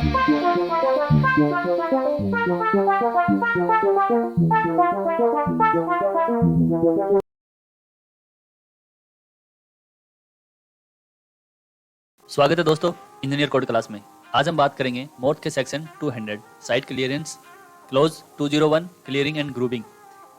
स्वागत है दोस्तों इंजीनियर कोड क्लास में। आज हम बात करेंगे मोर्थ के section 200 site clearance close 201 clearing and grooving.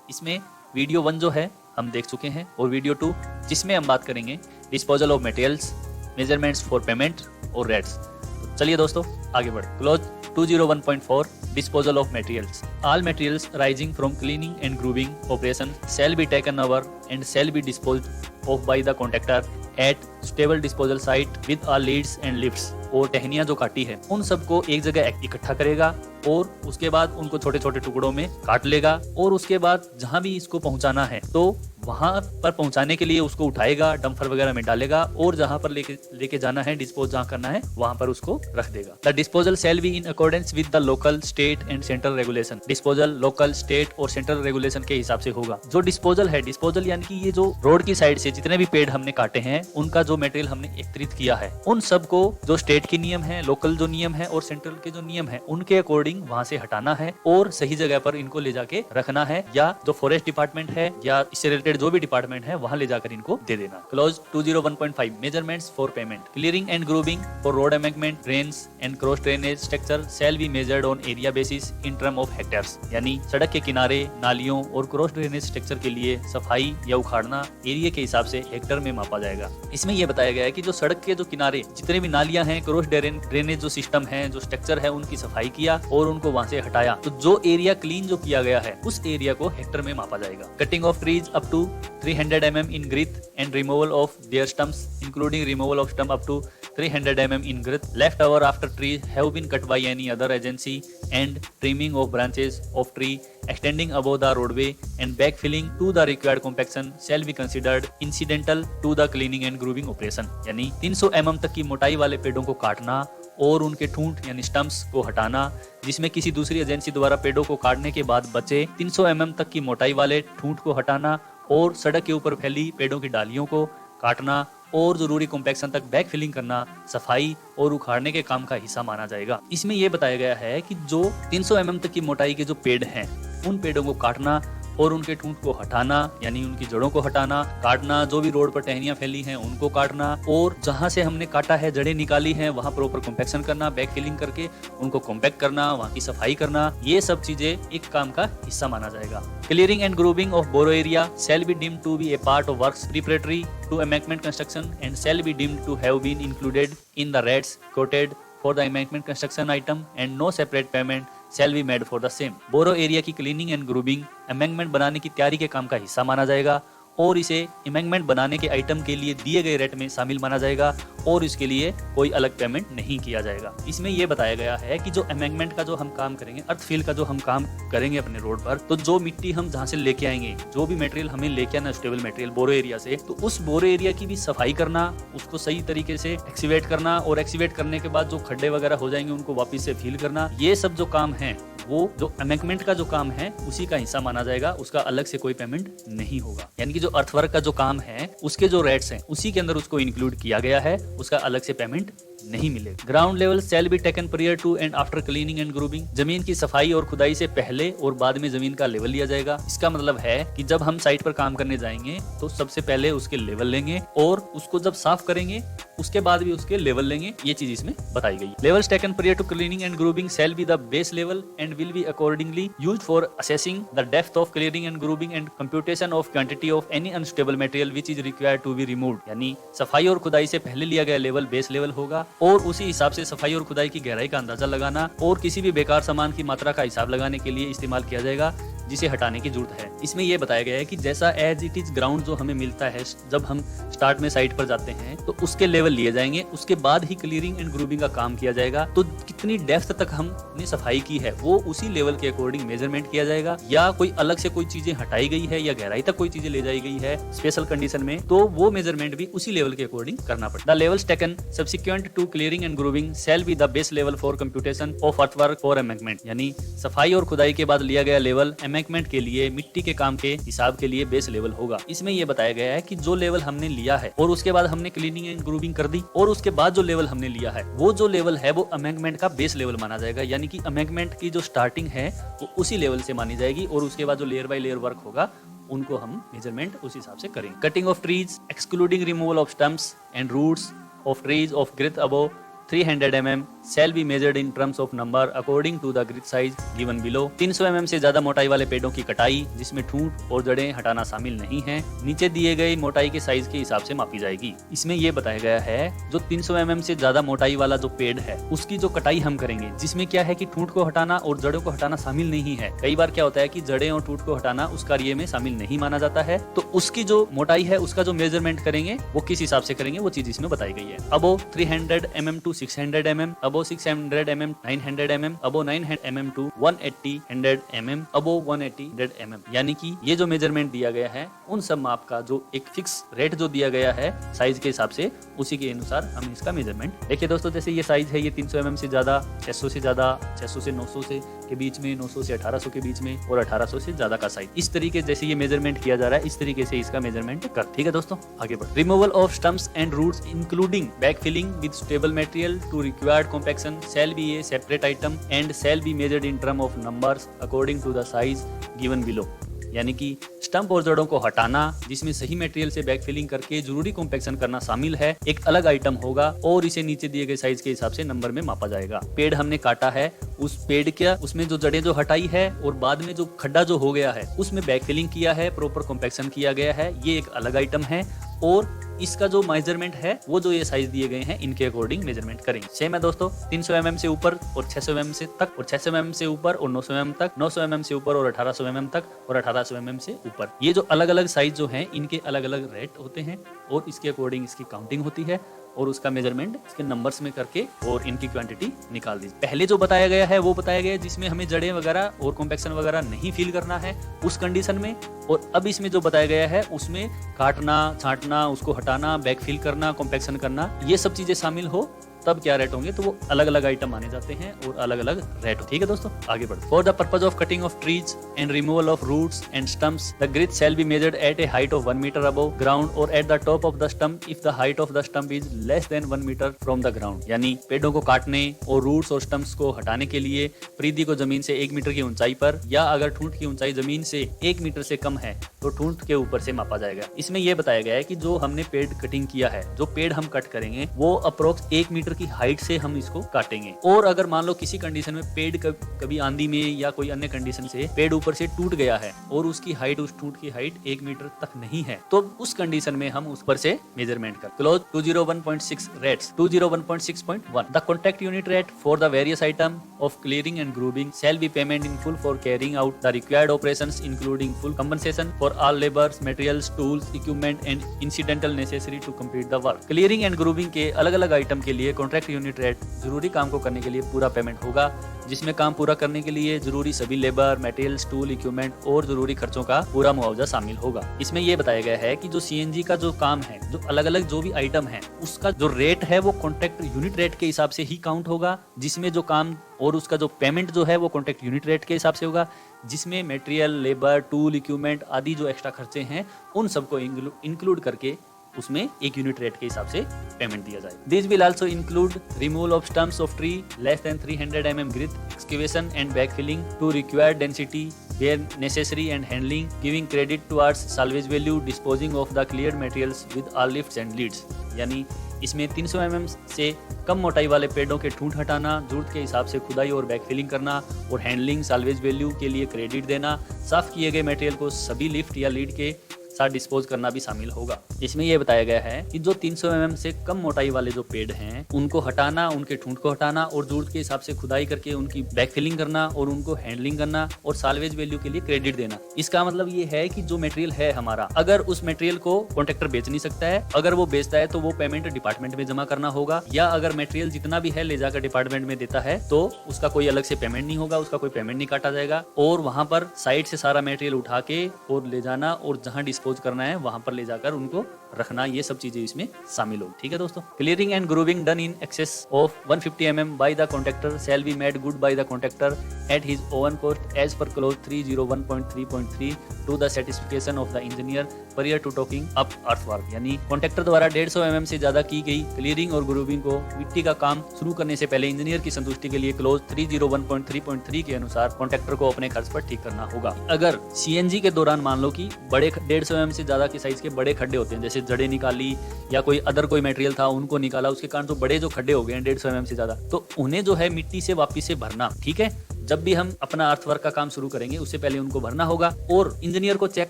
इसमें वीडियो 1 जो है हम देख चुके हैं और वीडियो 2 जिसमें हम बात करेंगे disposal of materials, measurements for payment और रेट्स। तो चलिए दोस्तों आगे बढ़े। Close 201.4 disposal of materials. All materials arising from cleaning and grooving operation shall be taken over and shall be disposed of by the contractor at stable disposal site with all leads and lifts। और टहनियां जो काटी है उन सबको एक जगह इकट्ठा करेगा और उसके बाद उनको छोटे छोटे टुकड़ों में काट लेगा और उसके बाद जहां भी इसको पहुंचाना है तो वहां पर पहुंचाने के लिए उसको उठाएगा, डंपर वगैरह में डालेगा और जहां पर लेके जाना है, डिस्पोज जहां करना है वहां पर उसको रख देगा। The disposal shall be in accordance with the local, state and central regulation. Disposal local, state और सेंट्रल रेगुलेशन के हिसाब से होगा। जो डिस्पोजल है, डिस्पोजल यानी कि ये जो रोड की साइड से जितने भी पेड़ हमने काटे हैं उनका जो मटेरियल हमने एकत्रित किया है उन सबको जो स्टेट के नियम है, लोकल जो नियम है और सेंट्रल के जो नियम है उनके अकॉर्डिंग वहां से हटाना है और सही जगह पर इनको ले जाके रखना है, या जो फॉरेस्ट डिपार्टमेंट है या इससे रिलेटेड जो भी डिपार्टमेंट है वहां ले जाकर इनको दे देना। Clause 201.5 measurements for payment. Clearing and grooving for road embankment, drains and cross drainage structure shell be measured on area basis in term of hectares. यानी सड़क के किनारे, नालियों और क्रॉस ड्रेनेज स्ट्रक्चर के लिए सफाई या उखाड़ना एरिया के हिसाब से हेक्टर में मापा जाएगा। इसमें यह बताया गया है कि जो सड़क के जो किनारे जितने भी नालियां हैं, क्रॉस ड्रेनेज जो सिस्टम है, जो स्ट्रक्चर है, उनकी सफाई किया और उनको वहां से हटाया तो जो एरिया क्लीन जो किया गया है उस एरिया को हेक्टर में मापा जाएगा। Cutting of trees up to 300 mm in girth and removal of their stumps including removal of stump up to 300 mm in girth left over after trees have been cut by any other agency and trimming of branches of tree extending above the roadway and backfilling to the required compaction shall be considered incidental to the cleaning and grooving operation। यानी 300 mm तक की मोटाई वाले पेड़ों को काटना और उनके ठूंठ यानी स्टम्प्स को हटाना, जिसमें किसी दूसरी एजेंसी द्वारा पेड़ों को काटने के बाद बचे 300 mm तक की मोटाई वाले ठूंठ को हटाना और सड़क के ऊपर फैली पेड़ों की डालियों को काटना और जरूरी कॉम्पैक्शन तक बैक फिलिंग करना सफाई और उखाड़ने के काम का हिस्सा माना जाएगा। इसमें यह बताया गया है कि जो 300 mm तक की मोटाई के जो पेड़ हैं उन पेड़ों को काटना और उनके ठूंठ को हटाना यानी उनकी जड़ों को हटाना, काटना, जो भी रोड पर टहनियां फैली हैं उनको काटना और जहां से हमने काटा है, जड़ें निकाली हैं, वहां प्रॉपर कॉम्पैक्शन करना, बैक फिलिंग करके उनको कॉम्पैक्ट करना, वहां की सफाई करना, ये सब चीजें एक काम का हिस्सा माना जाएगा। Clearing and grubbing of borrow area shall be deemed to be a part of works preparatory to embankment construction and shall be deemed to have been included in the rates quoted for the embankment construction item and no separate payment shall be made for the same। Borrow area की cleaning and grubbing embankment बनाने की तैयारी के काम का हिस्सा माना जाएगा और इसे एम्बैंकमेंट बनाने के आइटम के लिए दिए गए रेट में शामिल माना जाएगा और इसके लिए कोई अलग पेमेंट नहीं किया जाएगा। इसमें यह बताया गया है कि जो एम्बैंकमेंट का जो हम काम करेंगे, अर्थ फिल का जो हम काम करेंगे अपने रोड पर, तो जो मिट्टी हम जहाँ से लेके आएंगे, जो भी मटेरियल हमें लेके आना स्टेबल मटेरियल बोरो एरिया से, तो उस बोरो एरिया की भी सफाई करना, उसको सही तरीके से एक्सीवेट करना और एक्सीवेट करने के बाद जो खड्डे वगैरह हो जाएंगे उनको वापिस से फिल करना, ये सब जो काम है वो जो एम्बैंकमेंट का जो काम है उसी का हिस्सा माना जाएगा, उसका अलग से कोई पेमेंट नहीं होगा। यानी कि जो अर्थवर्क का जो काम है उसके जो रेट्स हैं उसी के अंदर उसको इंक्लूड किया गया है, उसका अलग से पेमेंट नहीं मिलेगा। Ground level shall be taken prior to and after cleaning and grubbing. जमीन की सफाई और खुदाई से पहले और बाद में जमीन का लेवल लिया जाएगा। इसका मतलब है कि जब हम साइट पर काम करने जाएंगे तो सबसे पहले उसके लेवल लेंगे और उसको जब साफ करेंगे उसके बाद भी उसके लेवल लेंगे, ये चीज इसमें बताई गई। Levels taken prior to cleaning and grubbing shall be the base level and will be accordingly used for assessing the depth of clearing and grubbing and computation of quantity of any unstable material which is required to be removed. यानी सफाई और खुदाई से पहले लिया गया level base level होगा और उसी हिसाब से सफाई और खुदाई की गहराई का अंदाजा लगाना और किसी भी बेकार सामान की मात्रा का हिसाब लगाने के लिए इस्तेमाल किया जाएगा जिसे हटाने की जरूरत है। इसमें यह बताया गया है कि जैसा एज इट इज ग्राउंड जो हमें मिलता है जब हम स्टार्ट में साइट पर जाते हैं तो उसके लेवल लिए जाएंगे, उसके बाद ही क्लियरिंग एंड ग्रूविंग का काम किया जाएगा। तो कितनी डेप्थ तक हमने सफाई की है वो उसी लेवल के अकॉर्डिंग मेजरमेंट किया जाएगा, या कोई अलग से कोई चीजें हटाई गई है या गहराई तक कोई चीजें ले जाई गई है स्पेशल कंडीशन में, तो वो मेजरमेंट भी उसी लेवल के अकॉर्डिंग करना पड़ता है। The levels taken subsequent to clearing and grubbing shall be the base level for computation of earthwork for embankment. यानी सफाई और खुदाई के बाद लिया गया लेवल एमेंकमेंट के लिए मिट्टी के काम के हिसाब के लिए बेस लेवल होगा। इसमें यह बताया गया है कि जो लेवल हमने लिया है और उसके बाद हमने क्लीनिंग एंड ग्रूविंग कर दी और उसके बाद जो लेवल हमने लिया है वो जो लेवल है वो एमेंकमेंट का बेस लेवल माना जाएगा। यानी कि एमेंकमेंट की जो स्टार्टिंग है वो उसी लेवल से मानी जाएगी और उसके बाद जो लेयर बाय लेयर वर्क होगा उनको हम मेजरमेंट उस हिसाब से करेंगे। Cutting of trees excluding removal of stumps and roots of trees of girth above 300 mm shall be measured in terms of number according to the grid size given below। 300 mm से ज्यादा मोटाई वाले पेड़ों की कटाई जिसमें ठूंठ और जड़ें हटाना शामिल नहीं है नीचे दिए गए मोटाई के साइज के हिसाब से मापी जाएगी। इसमें यह बताया गया है जो 300 mm से ज्यादा मोटाई वाला जो पेड़ है उसकी जो कटाई हम करेंगे जिसमें क्या है कि ठूंठ को हटाना और जड़ों को हटाना शामिल नहीं है। कई बार क्या होता है कि जड़ें और ठूंठ को हटाना उस कार्य में शामिल नहीं माना जाता है, तो उसकी जो मोटाई है उसका जो मेजरमेंट करेंगे वो किस हिसाब से करेंगे वो चीज इसमें बताई गई है। अबो 300 mm to 600 mm, above 600 mm 900 mm, above 900 mm to 180 100 mm, above 180 100 mm। यानी कि ये जो मेजरमेंट दिया गया है उन सब माप का जो एक फिक्स रेट जो दिया गया है साइज के हिसाब से उसी के अनुसार हम इसका मेजरमेंट। देखिए दोस्तों जैसे ये साइज है ये 300 mm से ज्यादा, 600 से ज्यादा, 600 से 900 से के बीच में, 900 से 1800 के बीच में और 1800 से ज्यादा का साइज। इस तरीके जैसे ये मेजरमेंट किया जा रहा है इस तरीके से इसका मेजरमेंट कर। ठीक है दोस्तों आगे बढ़। Removal of stumps and roots including back filling with stable material to required compaction shall be a separate item and shall be measured in term of numbers according to the size given below। यानी कि stump और जड़ों को हटाना जिसमें सही material से back filling करके जरूरी कॉम्पैक्शन करना शामिल है एक अलग आइटम होगा और इसे नीचे दिए गए साइज के हिसाब से नंबर में मापा जाएगा। पेड़ हमने काटा है उस पेड़ के उसमें जो जड़ें जो हटाई है और बाद में जो खड्डा जो हो गया है उसमें बैक फिलिंग किया है, प्रॉपर कॉम्पैक्शन किया गया है, ये एक अलग आइटम है और इसका जो मेजरमेंट है वो जो ये साइज दिए गए हैं इनके अकॉर्डिंग मेजरमेंट करेंगे। सेम है दोस्तों 300 mm से ऊपर और 600 mm से तक और 600 mm से ऊपर और 900 mm तक, 900 mm से ऊपर और 1800 mm तक और 1800 mm से ऊपर। ये जो अलग अलग साइज जो हैं इनके अलग अलग रेट होते हैं और इसके अकॉर्डिंग इसकी काउंटिंग होती है और उसका मेजरमेंट इसके नंबर्स में करके और इनकी क्वांटिटी निकाल दी। पहले जो बताया गया है वो बताया गया है जिसमें हमें जड़ें वगैरह और कॉम्पैक्शन वगैरह नहीं फील करना है उस कंडीशन में, और अब इसमें जो बताया गया है उसमें काटना, छांटना, उसको हटाना, बैक फिल करना, कॉम्पैक्शन करना, ये सब चीजें शामिल हो तब क्या रेट होंगे, तो वो अलग अलग आइटम माने जाते हैं और अलग अलग रेट। ठीक है दोस्तों आगे बढ़ो। For the purpose of cutting of trees and removal of roots and stumps the girth shall be measured at a height of 1 metre above ground और at the top of the stump if the height of the stump is less than 1 metre from the ground. यानी पेड़ों को काटने और roots और stumps को हटाने के लिए परिधि को जमीन से 1 मीटर की ऊंचाई पर या अगर ठूंठ की ऊंचाई जमीन से 1 मीटर से कम है तो ठूंठ के ऊपर से मापा जाएगा। इसमें यह बताया गया है कि जो हमने पेड़ कटिंग किया है, जो पेड़ हम कट करेंगे वो अप्रोक्स 1 मीटर की हाइट से हम इसको काटेंगे। और अगर मान लो किसी कंडीशन में पेड़ कभी आंधी में या कोई अन्य कंडीशन से पेड़ ऊपर से टूट गया है और उसकी हाइट, उस टूट की हाइट 1 मीटर तक नहीं है, तो उस कंडीशन में हम उस पर से मेजरमेंट कर। Clause 201.6 rates 201.6.1 the contract unit rate for the various item of clearing and grubbing shall be payment in full for carrying out the required operations including full compensation for all labours, materials, tools, equipment and incidental necessary to complete the work. Clearing and grubbing के अलग अलग item के लिए contract unit rate जरूरी काम को करने के लिए पूरा पेमेंट होगा, जिसमें काम पूरा करने के लिए जरूरी सभी लेबर, मटेरियल्स, टूल, इक्विपमेंट और जरूरी खर्चों का पूरा मुआवजा शामिल होगा। इसमें यह बताया गया है कि जो सीएनजी का जो काम है, जो अलग अलग जो भी आइटम है उसका जो रेट है वो कॉन्ट्रैक्ट यूनिट रेट के हिसाब से ही काउंट होगा, जिसमें जो काम और उसका जो पेमेंट जो है वो कॉन्ट्रैक्ट यूनिट रेट के हिसाब से होगा, जिसमें मटेरियल, लेबर, टूल, इक्विपमेंट आदि जो एक्स्ट्रा खर्चे हैं उन सबको इंक्लूड करके उसमें एक यूनिट रेट के हिसाब से पेमेंट दिया जाए। This will also include removal of stumps of tree less than 300 mm girth, excavation and backfilling to required density where necessary and handling, giving credit towards salvage value, disposing of the cleared materials with all lifts and leads। यानी इसमें 300 mm से कम मोटाई वाले पेड़ों के ठूंठ हटाना, जरूरत के हिसाब से खुदाई और बैकफिलिंग करना और हैंडलिंग, साल्वेज वैल्यू के लिए क्रेडिट देना, साफ किए गए मटेरियल को सभी लिफ्ट या लीड के साथ डिस्पोज करना भी शामिल होगा। इसमें यह बताया गया है कि जो 300 mm से कम मोटाई वाले जो पेड़ हैं उनको हटाना, उनके ठूंठ को हटाना और जरूरत के हिसाब से खुदाई करके उनकी बैकफिलिंग करना और उनको हैंडलिंग करना और साल्वेज वैल्यू के लिए क्रेडिट देना। इसका मतलब ये है कि जो मटेरियल है हमारा, अगर उस मटेरियल को कॉन्ट्रैक्टर बेच नहीं सकता है, अगर वो बेचता है तो वो पेमेंट डिपार्टमेंट में जमा करना होगा, या अगर मटेरियल जितना भी है ले जाकर डिपार्टमेंट में देता है तो उसका कोई अलग से पेमेंट नहीं होगा, उसका कोई पेमेंट नहीं काटा जाएगा, और वहां पर साइड से सारा मटेरियल उठा के और ले जाना और जहां डिस्पोज करना है वहां पर ले जाकर उनको रखना, ये सब चीजें इसमें शामिल हो। ठीक है दोस्तों। Clearing and grubbing done in excess of 150 mm by the contractor shall be made good by the contractor at his own cost as per clause 301.3.3 to the satisfaction of the engineer prior to taking up earthwork. यानी contractor द्वारा 150 mm से ज्यादा की गई clearing और grooving को मिट्टी का काम शुरू करने से पहले इंजीनियर की संतुष्टि के लिए क्लॉज 301.3.3 के अनुसार कॉन्ट्रैक्टर को अपने खर्च पर ठीक करना होगा। अगर सीएनजी के दौरान मान लो कि बड़े 150 mm से ज्यादा की साइज के बड़े खड्डे होते हैं, जैसे जड़ें निकाली या कोई अदर कोई मटेरियल था उनको निकाला, उसके कारण जो बड़े जो खड्डे हो गए हैं 150 mm से ज्यादा, तो उन्हें जो है मिट्टी से वापिस से भरना। ठीक है, जब भी हम अपना अर्थवर्क का काम शुरू करेंगे उससे पहले उनको भरना होगा और इंजीनियर को चेक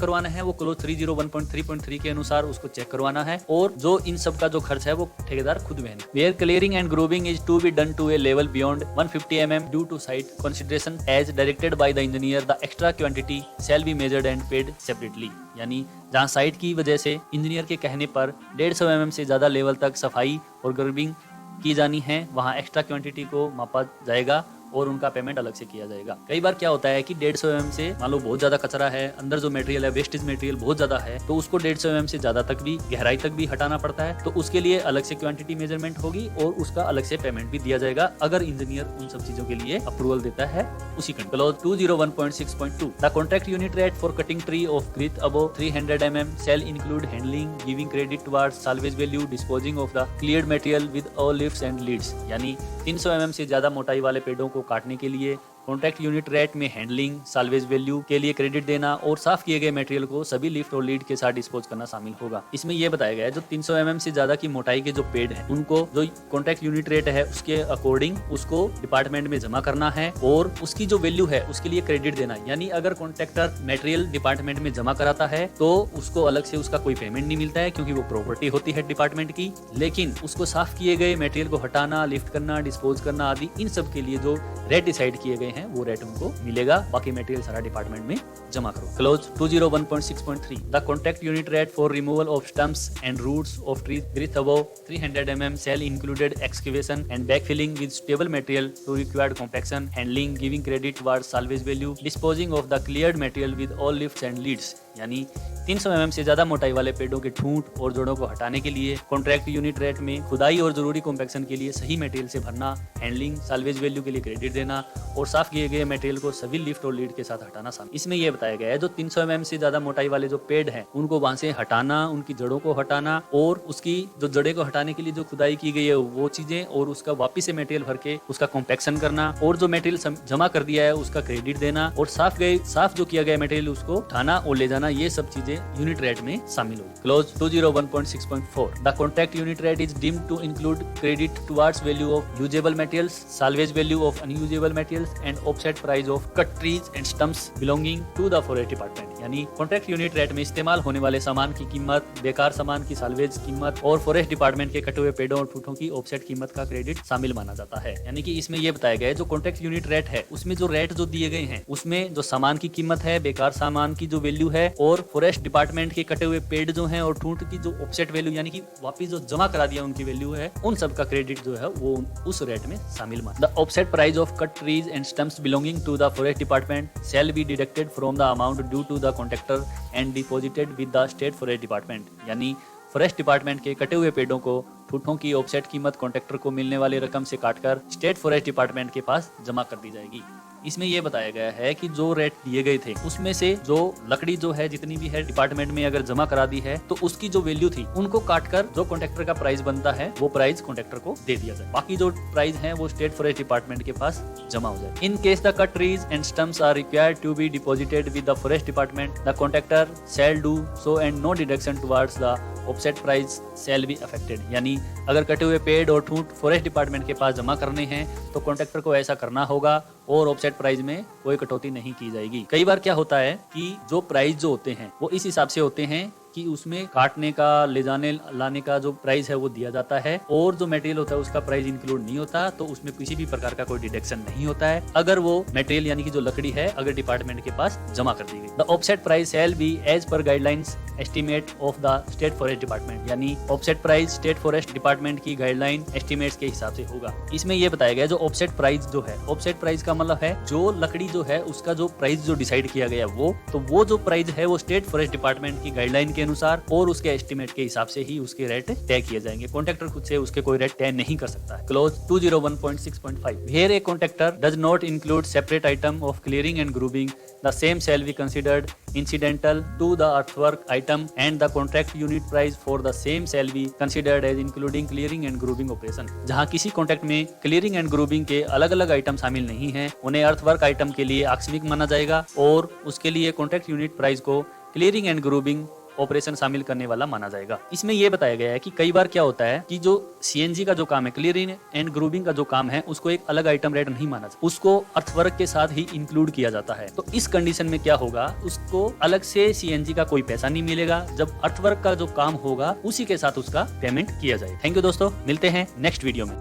करवाना है, वो क्लोज 301.3.3 के अनुसार उसको चेक करवाना है और जो इन सब का जो खर्च है वो ठेकेदार खुद वहन। Where clearing and grubbing is to be done to a level beyond 150 mm due to site consideration as directed by the engineer, the extra quantity shall be measured and paid separately. यानी जहां site की वजह से engineer के कहने पर 150 mm से ज्यादा लेवल तक सफाई और ग्रूविंग की जानी है, वहां एक्स्ट्रा क्वांटिटी को मापा जाएगा और उनका पेमेंट अलग से किया जाएगा। कई बार क्या होता है कि 150 mm से मान लो बहुत ज्यादा कचरा है, अंदर जो मटेरियल है वेस्टेज मटेरियल बहुत ज्यादा है, तो उसको 150 mm से ज्यादा तक भी गहराई तक भी हटाना पड़ता है, तो उसके लिए अलग से क्वांटिटी मेजरमेंट होगी और उसका अलग से पेमेंट भी दिया जाएगा अगर इंजीनियर उन सब चीजों के लिए अप्रूवल देता है उसी clause 201.6.2 the contract unit rate for cutting tree of girth above 300 mm shall include handling giving credit towards salvage value disposing of the cleared material with all lifts and leads. यानी 300 mm से ज्यादा मोटाई वाले पेड़ों को काटने के लिए कॉन्ट्रैक्ट यूनिट रेट में हैंडलिंग साल्वेज वैल्यू के लिए क्रेडिट देना और साफ किए गए मटेरियल को सभी लिफ्ट और लीड के साथ डिस्पोज करना शामिल होगा। इसमें यह बताया गया है जो 300 mm से ज्यादा की मोटाई के जो पेड़ हैं उनको जो कॉन्ट्रैक्ट यूनिट रेट है उसके अकॉर्डिंग उसको डिपार्टमेंट में जमा करना है और उसकी जो वैल्यू है उसके लिए क्रेडिट देना। यानी अगर कॉन्ट्रैक्टर मटेरियल डिपार्टमेंट में जमा कराता है तो उसको अलग से उसका कोई पेमेंट नहीं मिलता है क्योंकि वो प्रॉपर्टी होती है डिपार्टमेंट की, लेकिन उसको साफ किए गए मटेरियल को हटाना, लिफ्ट करना, डिस्पोज करना आदि इन सब के लिए जो रेट डिसाइड किए गए हैं वो रेट उनको मिलेगा। बाकी मटेरियल सारा डिपार्टमेंट में जमा करो। Clause 201.6.3 the contract unit rate for removal of stumps and roots of trees girth above 300 mm shall included excavation and backfilling with stable material to required compaction handling giving credit towards salvage value disposing of the cleared material with all lifts and leads. यानी 300 mm से ज्यादा मोटाई वाले पेड़ों के ठूंठ और जड़ों को हटाने के लिए कॉन्ट्रैक्ट यूनिट रेट में खुदाई और जरूरी कॉम्पैक्शन के लिए सही मटेरियल से भरना, हैंडलिंग साल्वेज वैल्यू के लिए क्रेडिट देना और साफ किए गए मटेरियल को सभी लिफ्ट और लीड के साथ हटाना शामिल। इसमें यह बताया गया है जो 300 mm से ज्यादा मोटाई वाले जो पेड़ हैं उनको वहां से हटाना, उनकी जड़ों को हटाना और उसकी जो जड़े को हटाने के लिए जो खुदाई की गई है वो चीजें और उसका वापिस से मटेरियल भर के उसका कॉम्पैक्शन करना और जो मटेरियल जमा कर दिया है उसका क्रेडिट देना और साफ जो किया गया मटेरियल उसको उठाना और ले जाना, ये सब चीजें यूनिट रेट में शामिल होगी। Clause 201.6.4 the contract unit rate is deemed to include credit towards value of usable materials, salvage value of unusable materials and offset price of cut trees and stumps belonging to the forest department. यानी contract unit rate में इस्तेमाल होने वाले सामान की कीमत, बेकार सामान की साल्वेज कीमत और फॉरेस्ट डिपार्टमेंट के कटे हुए पेड़ों और ठूठों की ऑफसेट कीमत का क्रेडिट शामिल माना जाता है। यानी कि इसमें यह बताया गया है जो कॉन्ट्रैक्ट यूनिट रेट है उसमें जो रेट जो दिए गए हैं उसमें जो सामान की कीमत है, बेकार सामान की जो वैल्यू है और फॉरेस्ट डिपार्टमेंट के कटे हुए पेड़ जो हैं और ठूंठ की जो ऑफसेट वैल्यू यानी कि वापिस जो जमा करा दिया उनकी वैल्यू है, उन सब का क्रेडिट जो है वो उस रेट में शामिल माना। The offset price of cut trees and stumps belonging to the forest department shall be deducted from the amount due to the contractor and deposited with the state forest department. यानी forest department के कटे हुए पेड़ों को ठूठों की offset कीमत contractor को मिलने वाली रकम से काटकर स्टेट फॉरेस्ट डिपार्टमेंट के पास जमा कर दी जाएगी। इसमें यह बताया गया है कि जो रेट दिए गए थे उसमें से जो लकड़ी जो है जितनी भी है डिपार्टमेंट में अगर जमा करा दी है तो उसकी जो वैल्यू थी उनको काटकर जो कॉन्ट्रैक्टर का प्राइस बनता है वो प्राइस कॉन्ट्रैक्टर को दे दिया जाए, बाकी जो प्राइस है वो स्टेट फॉरेस्ट डिपार्टमेंट के पास जमा हो जाए। In case the cut trees and stumps are required to be deposited with the forest department the contractor shall do so and no deduction towards the offset price shall be affected. यानी अगर कटे हुए पेड़ और ठूंठ forest department के पास जमा करने हैं तो कॉन्ट्रैक्टर को ऐसा करना होगा और ऑफसेट प्राइस में कोई कटौती नहीं की जाएगी। कई बार क्या होता है कि जो प्राइस जो होते हैं वो इस हिसाब से होते हैं कि उसमें काटने का, ले जाने लाने का जो प्राइस है वो दिया जाता है और जो मटेरियल होता है उसका प्राइस इंक्लूड नहीं होता, तो उसमें किसी भी प्रकार का कोई डिडक्शन नहीं होता है अगर वो मटेरियल यानी कि जो लकड़ी है अगर डिपार्टमेंट के पास जमा कर दी गई। The offset price shall be as per guidelines estimate of the state forest department, यानी offset price state forest department की गाइडलाइन एस्टीमेट्स के हिसाब से होगा। इसमें यह बताया गया जो ऑफसेट प्राइस जो है, ऑफसेट प्राइस का मतलब है जो लकड़ी जो है उसका जो प्राइस जो डिसाइड किया गया वो जो प्राइस है वो स्टेट फॉरेस्ट डिपार्टमेंट की गाइडलाइन के अनुसार और उसके एस्टीमेट के हिसाब से ही उसके रेट तय किए जाएंगे। कॉन्ट्रैक्टर खुद से उसके कोई रेट तय नहीं कर सकता है। Clause 201.6.5 Here a contractor does not include separate item of clearing and grouping, the same shall be considered incidental to the earthwork item and the contract unit price for the same shall be considered as including clearing and grouping operation। जहां किसी contract में clearing and ग्रूबिंग के अलग अलग item शामिल नहीं है, उन्हें अर्थवर्क आइटम के लिए आकस्मिक माना जाएगा और उसके लिए कॉन्ट्रैक्ट यूनिट प्राइस को क्लियरिंग एंड ग्रूबिंग ऑपरेशन शामिल करने वाला माना जाएगा। इसमें यह बताया गया है कि कई बार क्या होता है कि जो सीएनजी का जो काम है, क्लियरिंग एंड ग्रूबिंग का जो काम है, उसको एक अलग आइटम रेट नहीं माना जाता, उसको अर्थवर्क के साथ ही इंक्लूड किया जाता है। तो इस कंडीशन में क्या होगा, उसको अलग से सीएनजी का कोई पैसा नहीं मिलेगा, जब अर्थवर्क का जो काम होगा उसी के साथ उसका पेमेंट किया जाए। थैंक यू दोस्तों, मिलते हैं नेक्स्ट वीडियो में।